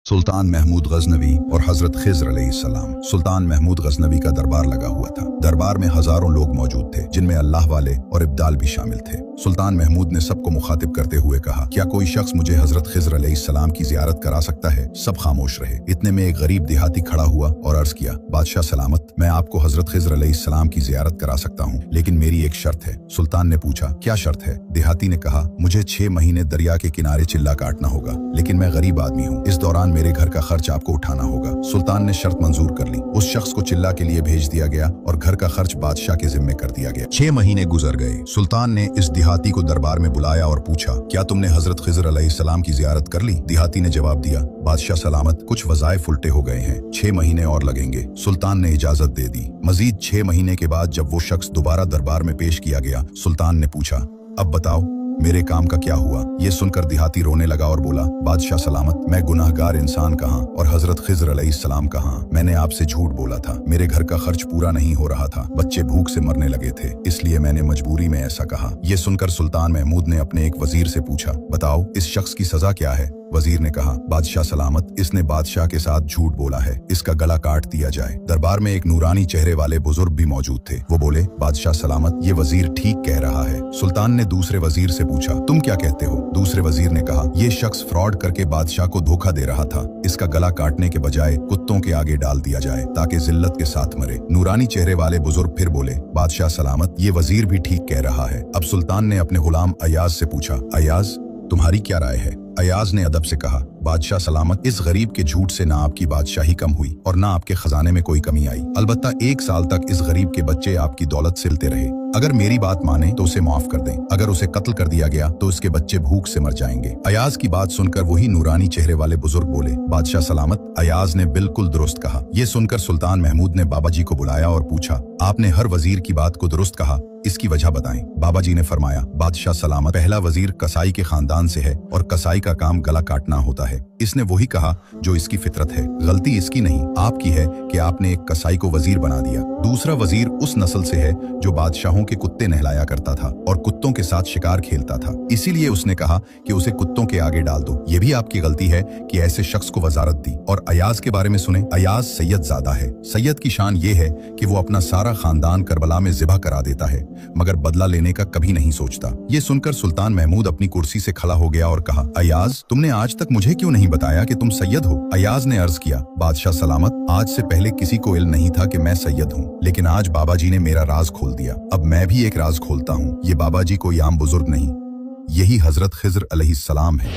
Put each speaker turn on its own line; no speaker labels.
सुल्तान महमूद गजनवी और हजरत खिज़र अलैहिस्सलाम। सुल्तान महमूद गजनवी का दरबार लगा हुआ था। दरबार में हजारों लोग मौजूद थे, जिनमें अल्लाह वाले और इब्दाल भी शामिल थे। सुल्तान महमूद ने सबको मुखातिब करते हुए कहा, क्या कोई शख्स मुझे हजरत खिज़र अलैहिस्सलाम की ज़ियारत करा सकता है? सब खामोश रहे। इतने में एक गरीब देहाती खड़ा हुआ और अर्ज किया, बादशाह सलामत, मैं आपको हजरत खिज़र अलैहिस्सलाम की ज़ियारत करा सकता हूँ, लेकिन मेरी एक शर्त है। सुल्तान ने पूछा, क्या शर्त है? देहाती ने कहा, मुझे 6 महीने दरिया के किनारे चिल्ला काटना होगा, लेकिन मैं गरीब आदमी हूँ। इस दौरान मेरे घर का खर्च आपको उठाना होगा। सुल्तान ने शर्त मंजूर कर ली। उस शख्स को चिल्ला के लिए भेज दिया गया और घर का खर्च बादशाह के जिम्मे कर दिया गया। 6 महीने गुजर गए। सुल्तान ने इस देहाती को दरबार में बुलाया और पूछा, क्या तुमने हजरत खिज़र अलैहिस्सलाम की ज़ियारत कर ली? देहाती ने जवाब दिया, बादशाह सलामत, कुछ वज़ाइफ उल्टे हो गए हैं, 6 महीने और लगेंगे। सुल्तान ने इजाजत दे दी। मजीद 6 महीने के बाद जब वो शख्स दोबारा दरबार में पेश किया गया, सुल्तान ने पूछा, अब बताओ मेरे काम का क्या हुआ? ये सुनकर देहाती रोने लगा और बोला, बादशाह सलामत, मैं गुनाहगार इंसान कहाँ और हजरत खिज़र अलैहिस्सलाम कहाँ? मैंने आपसे झूठ बोला था। मेरे घर का खर्च पूरा नहीं हो रहा था, बच्चे भूख से मरने लगे थे, इसलिए मैंने मजबूरी में ऐसा कहा। ये सुनकर सुल्तान महमूद ने अपने एक वजीर से पूछा, बताओ इस शख्स की सजा क्या है? वजीर ने कहा, बादशाह सलामत, इसने बादशाह के साथ झूठ बोला है, इसका गला काट दिया जाए। दरबार में एक नूरानी चेहरे वाले बुजुर्ग भी मौजूद थे। वो बोले, बादशाह सलामत, ये वजीर ठीक कह रहा है। सुल्तान ने दूसरे वजीर से पूछा, तुम क्या कहते हो? दूसरे वजीर ने कहा, ये शख्स फ्रॉड करके बादशाह को धोखा दे रहा था, इसका गला काटने के बजाय कुत्तों के आगे डाल दिया जाए ताकि जिल्लत के साथ मरे। नूरानी चेहरे वाले बुजुर्ग फिर बोले, बादशाह सलामत, ये वजीर भी ठीक कह रहा है। अब सुल्तान ने अपने गुलाम अयाज से पूछा, अयाज, तुम्हारी क्या राय है? अयाज ने अदब से कहा, बादशाह सलामत, इस गरीब के झूठ से ना आपकी बादशाही कम हुई और ना आपके खजाने में कोई कमी आई। अलबत्ता 1 साल तक इस गरीब के बच्चे आपकी दौलत सिलते रहे। अगर मेरी बात माने तो उसे माफ कर दें, अगर उसे कत्ल कर दिया गया तो इसके बच्चे भूख से मर जाएंगे। अयाज की बात सुनकर वही नूरानी चेहरे वाले बुजुर्ग बोले, बादशाह सलामत, अयाज ने बिल्कुल दुरुस्त कहा। ये सुनकर सुल्तान महमूद ने बाबा जी को बुलाया और पूछा, आपने हर वजीर की बात को दुरुस्त कहा, इसकी वजह बताएं। बाबा जी ने फरमाया, बादशाह सलामत, पहला वजीर कसाई के खानदान से है और कसाई का काम गला काटना होता है। इसने वही कहा जो इसकी फितरत है। गलती इसकी नहीं, आपकी है कि आपने एक कसाई को वजीर बना दिया। दूसरा वजीर उस नस्ल से है जो बादशाहों के कुत्ते नहलाया करता था और कुत्तों के साथ शिकार खेलता था, इसीलिए उसने कहा कि उसे कुत्तों के आगे डाल दो। ये भी आपकी गलती है कि ऐसे शख्स को वजारत दी। और अयाज के बारे में सुने, अयाज सैयद ज़ादा है। सैयद की शान ये है कि वो अपना सारा खानदान करबला में ज़िबा करा देता है, मगर बदला लेने का कभी नहीं सोचता। ये सुनकर सुल्तान महमूद अपनी कुर्सी से खड़ा हो गया और कहा, अयाज, तुमने आज तक मुझे क्यों नहीं बताया कि तुम सैयद हो? अयाज ने अर्ज किया, बादशाह सलामत, आज से पहले किसी को इल्म नहीं था कि मैं सैयद हूँ, लेकिन आज बाबा जी ने मेरा राज खोल दिया। अब मैं भी एक राज खोलता हूँ। ये बाबा जी कोई आम बुजुर्ग नहीं, यही हजरत खिज़र अलैहिस्सलाम है।